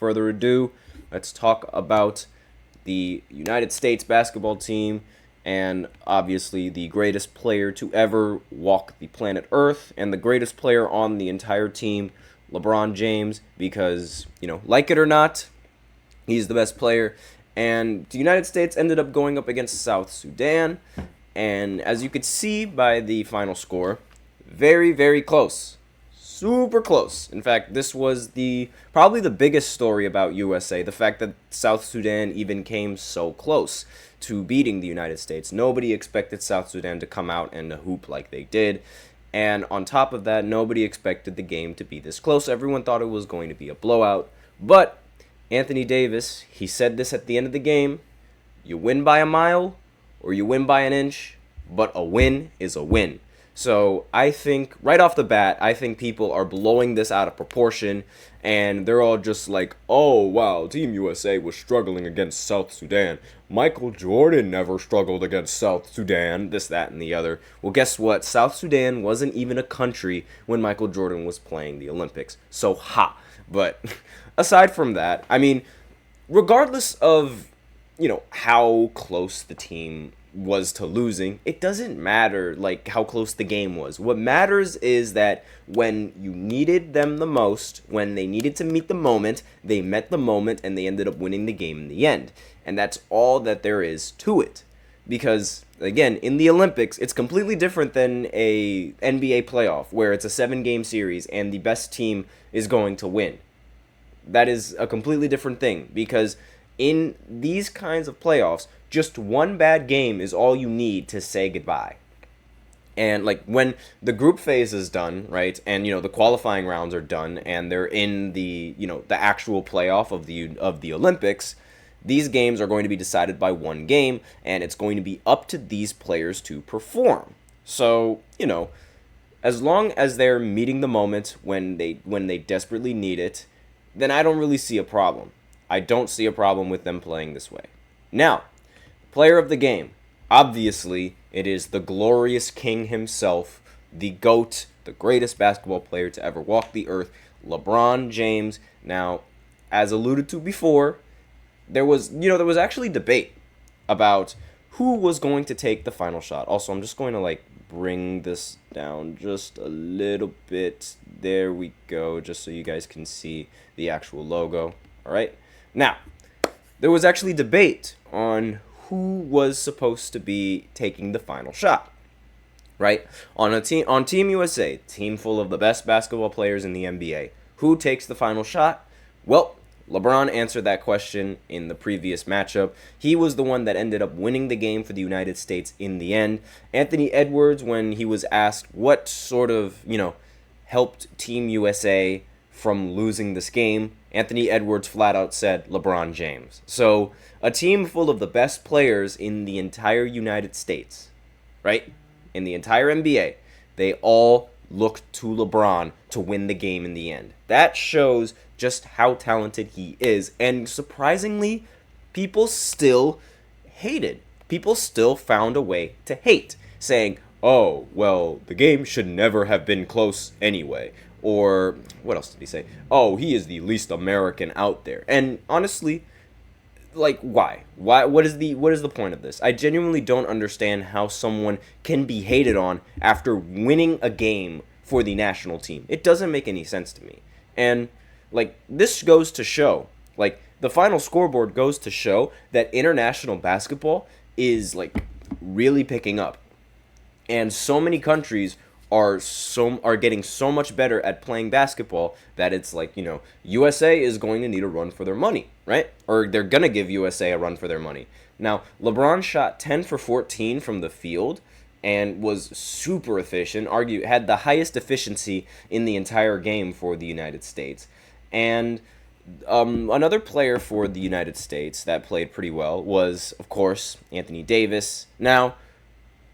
further ado, let's talk about the United States basketball team and obviously the greatest player to ever walk the planet Earth and the greatest player on the entire team, LeBron James, because, like it or not, he's the best player. And the United States ended up going up against South Sudan. And as you could see by the final score, very, very close. Super close. In fact, this was probably the biggest story about USA, the fact that South Sudan even came so close to beating the United States. Nobody expected South Sudan to come out and hoop like they did. And on top of that, nobody expected the game to be this close. Everyone thought it was going to be a blowout. But Anthony Davis, he said this at the end of the game: you win by a mile or you win by an inch, but a win is a win. So I think right off the bat, I think people are blowing this out of proportion, and they're all just like, oh, wow, Team USA was struggling against South Sudan. Michael Jordan never struggled against South Sudan, this, that, and the other. Well, guess what? South Sudan wasn't even a country when Michael Jordan was playing the Olympics. So, ha. But aside from that, I mean, regardless of, how close the team was to losing, it doesn't matter like how close the game was. What matters is that when you needed them the most, when they needed to meet the moment, they met the moment and they ended up winning the game in the end. And that's all that there is to it. Because again, in the Olympics, it's completely different than a NBA playoff where it's a 7-game series and the best team is going to win. That is a completely different thing, because in these kinds of playoffs, just one bad game is all you need to say goodbye. And like when the group phase is done, right, and the qualifying rounds are done, and they're in the the actual playoff of the Olympics, these games are going to be decided by one game, and it's going to be up to these players to perform. So as long as they're meeting the moment when they desperately need it, then I don't really see a problem. I don't see a problem with them playing this way. Now, player of the game. Obviously, it is the glorious king himself, the GOAT, the greatest basketball player to ever walk the earth, LeBron James. Now, as alluded to before, there was actually debate about who was going to take the final shot. Also, I'm just going to bring this down just a little bit. There we go, just so you guys can see the actual logo. All right. Now, there was actually debate on who was supposed to be taking the final shot, right? On Team USA, team full of the best basketball players in the NBA, who takes the final shot? Well, LeBron answered that question in the previous matchup. He was the one that ended up winning the game for the United States in the end. Anthony Edwards, when he was asked what sort of, helped Team USA from losing this game, Anthony Edwards flat out said LeBron James. So a team full of the best players in the entire United States, right? In the entire NBA, they all looked to LeBron to win the game in the end. That shows just how talented he is. And surprisingly, people still hated. People still found a way to hate, saying, oh, well, the game should never have been close anyway. Or, what else did he say? Oh, he is the least American out there. And honestly, why? What is the point of this? I genuinely don't understand how someone can be hated on after winning a game for the national team. It doesn't make any sense to me. And, this goes to show, the final scoreboard goes to show that international basketball is, really picking up. And so many countries are getting so much better at playing basketball that it's USA is going to need a run for their money, right? Or they're going to give USA a run for their money. Now, LeBron shot 10 for 14 from the field and was super efficient, had the highest efficiency in the entire game for the United States. And another player for the United States that played pretty well was, of course, Anthony Davis. Now,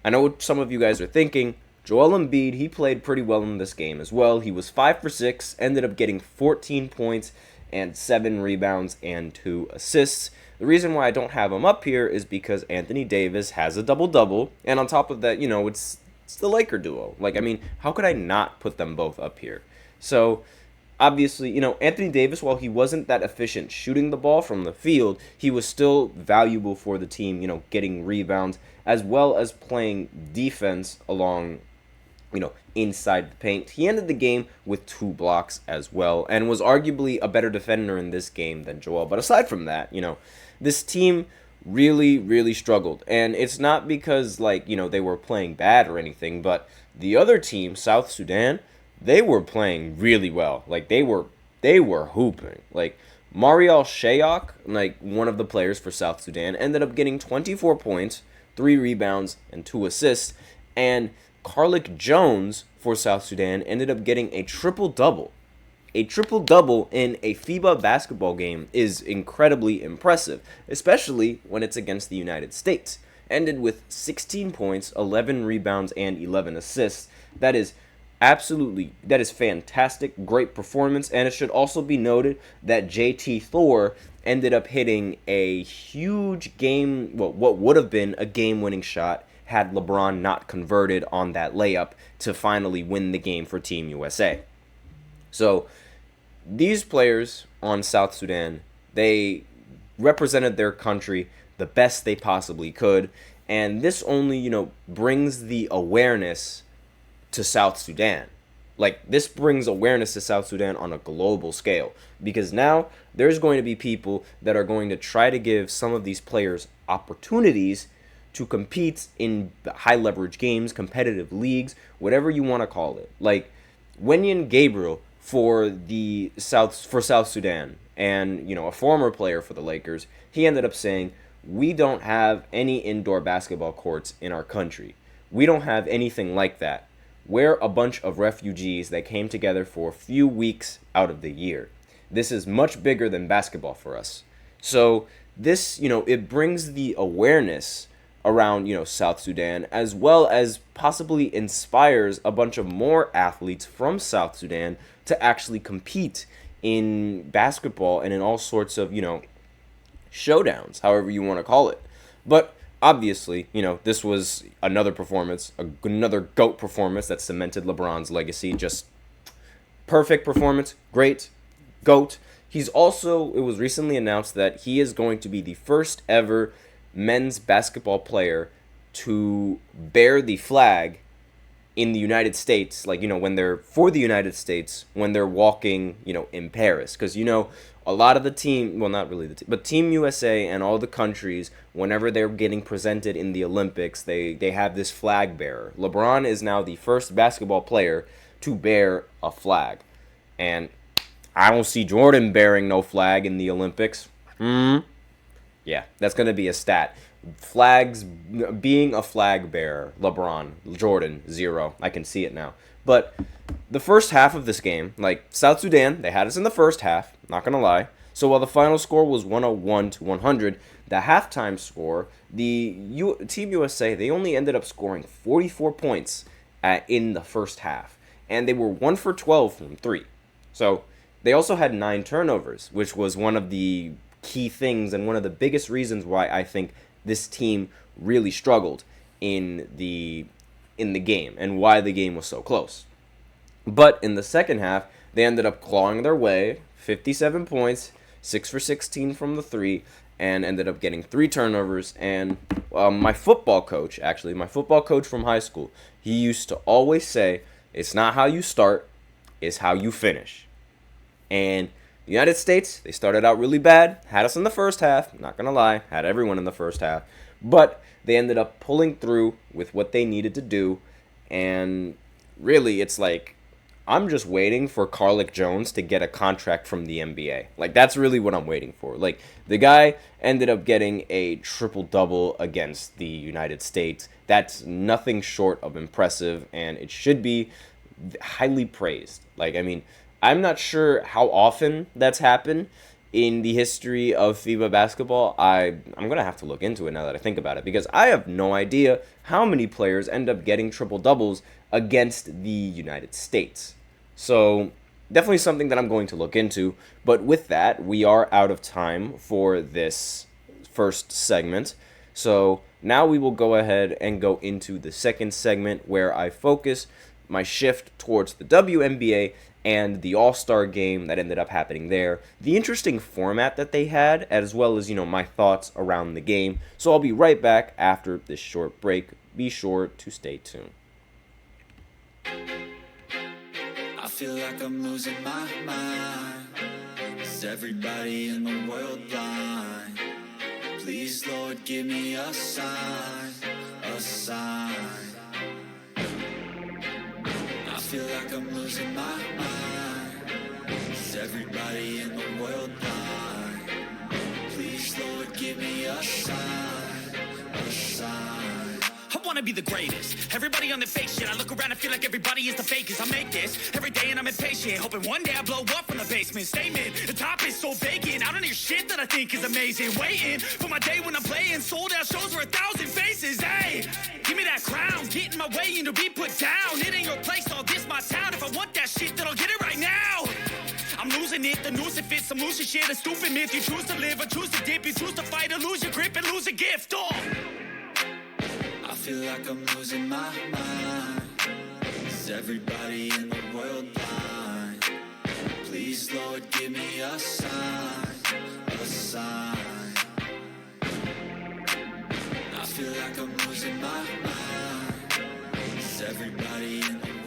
I know what some of you guys are thinking. Joel Embiid, he played pretty well in this game as well. He was 5 for 6, ended up getting 14 points and 7 rebounds and 2 assists. The reason why I don't have him up here is because Anthony Davis has a double-double, and on top of that, it's the Laker duo. How could I not put them both up here? So, obviously, Anthony Davis, while he wasn't that efficient shooting the ball from the field, he was still valuable for the team, getting rebounds as well as playing defense along, inside the paint. He ended the game with 2 blocks as well and was arguably a better defender in this game than Joel. But aside from that, this team really, really struggled. And it's not because, they were playing bad or anything, but the other team, South Sudan, they were playing really well. Like, they were hooping. Like, Mariel Shayok, one of the players for South Sudan, ended up getting 24 points, 3 rebounds, and 2 assists. And Carlick Jones for South Sudan ended up getting a triple-double. A triple-double in a FIBA basketball game is incredibly impressive, especially when it's against the United States. Ended with 16 points, 11 rebounds, and 11 assists. That is fantastic, great performance, and it should also be noted that JT Thor ended up hitting a huge what would have been a game-winning shot had LeBron not converted on that layup to finally win the game for Team USA. So, these players on South Sudan, they represented their country the best they possibly could, and this only, brings the awareness to South Sudan. This brings awareness to South Sudan on a global scale, because now there's going to be people that are going to try to give some of these players opportunities to compete in high leverage games, competitive leagues, whatever you want to call it. Like Wenyan Gabriel for South Sudan, and a former player for the Lakers, he ended up saying, "We don't have any indoor basketball courts in our country. We don't have anything like that. We're a bunch of refugees that came together for a few weeks out of the year. This is much bigger than basketball for us." So this, it brings the awareness around, South Sudan, as well as possibly inspires a bunch of more athletes from South Sudan to actually compete in basketball and in all sorts of, showdowns, however you want to call it. But obviously, this was another performance, another GOAT performance that cemented LeBron's legacy. Just perfect performance, great, GOAT. It was recently announced that he is going to be the first ever men's basketball player to bear the flag in the United States, when they're for the United States, when they're walking, in Paris. Because, a lot of the team, well, not really the team, but Team USA and all the countries, whenever they're getting presented in the Olympics, they have this flag bearer. LeBron is now the first basketball player to bear a flag. And I don't see Jordan bearing no flag in the Olympics. Yeah, that's going to be a stat. Flags, being a flag bearer, LeBron, Jordan, 0. I can see it now. But the first half of this game, South Sudan, they had us in the first half, not going to lie. So while the final score was 101-100, the halftime score, Team USA, they only ended up scoring 44 points in the first half. And they were 1 for 12 from 3. So they also had 9 turnovers, which was one of the key things and one of the biggest reasons why I think this team really struggled in the game and why the game was so close. But in the second half, they ended up clawing their way, 57 points, 6 for 16 from the 3, and ended up getting 3 turnovers. And my football coach from high school, he used to always say, it's not how you start, it's how you finish. And the United States, they started out really bad, had us in the first half, not going to lie, had everyone in the first half, but they ended up pulling through with what they needed to do, and really, it's I'm just waiting for Carlick Jones to get a contract from the NBA. That's really what I'm waiting for. The guy ended up getting a triple-double against the United States. That's nothing short of impressive, and it should be highly praised. I'm not sure how often that's happened in the history of FIBA basketball. I'm going to have to look into it now that I think about it, because I have no idea how many players end up getting triple-doubles against the United States. So definitely something that I'm going to look into. But with that, we are out of time for this first segment. So now we will go ahead and go into the second segment, where I focus my shift towards the WNBA and the All-Star game that ended up happening there, the interesting format that they had, as well as, my thoughts around the game. So I'll be right back after this short break. Be sure to stay tuned. I feel like I'm losing my mind. Is everybody in the world blind? Please, Lord, give me a sign, a sign. I feel like I'm losing my mind. Is everybody in the world blind? Please, Lord, give me a sign, a sign. I wanna be the greatest. Everybody on the fake shit. I look around and feel like everybody is the fakest. I make this every day and I'm impatient, hoping one day I blow up from the basement. Statement, the top is so vacant. I don't hear shit that I think is amazing. Waiting for my day when I'm playing sold out shows for 1,000 faces. Hey, give me that crown. Get in my way and to be put down. It ain't your place, all this my town. If I want that shit, then I'll get it right now. I'm losing it, the noose it fits. I'm losing shit, a stupid myth. You choose to live or choose to dip. You choose to fight or lose your grip and lose a gift. Oh. I feel like I'm losing my mind. Is everybody in the world blind? Please, Lord, give me a sign, a sign. I feel like I'm losing my mind. Is everybody in the